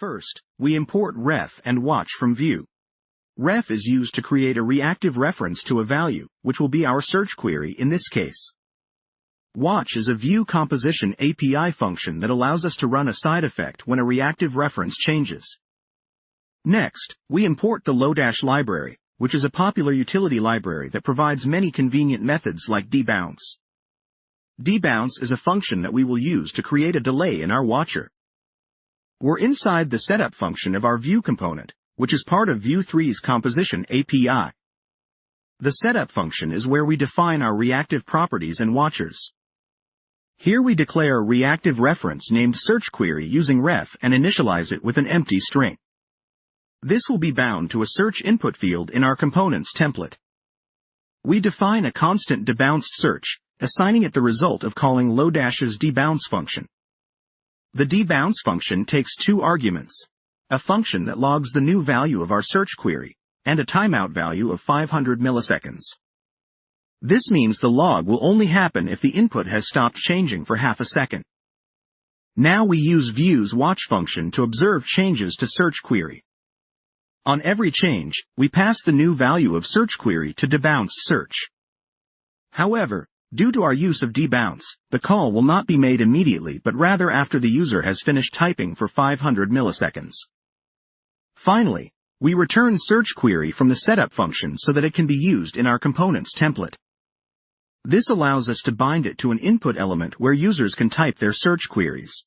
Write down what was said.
First, we import ref and watch from Vue. Ref is used to create a reactive reference to a value, which will be our search query in this case. Watch is a Vue composition API function that allows us to run a side effect when a reactive reference changes. Next, we import the Lodash library, which is a popular utility library that provides many convenient methods like Debounce. Debounce is a function that we will use to create a delay in our watcher. We're inside the setup function of our Vue component, which is part of Vue 3's composition API. The setup function is where we define our reactive properties and watchers. Here we declare a reactive reference named searchQuery using ref and initialize it with an empty string. This will be bound to a search input field in our components template. We define a constant debounced search, assigning it the result of calling Lodash's debounce function. The debounce function takes two arguments: a function that logs the new value of our search query, and a timeout value of 500 milliseconds. This means the log will only happen if the input has stopped changing for half a second. Now we use Vue's watch function to observe changes to search query. On every change, we pass the new value of search query to debounced search. However, due to our use of debounce, the call will not be made immediately but rather after the user has finished typing for 500 milliseconds. Finally, we return search query from the setup function so that it can be used in our components template. This allows us to bind it to an input element where users can type their search queries.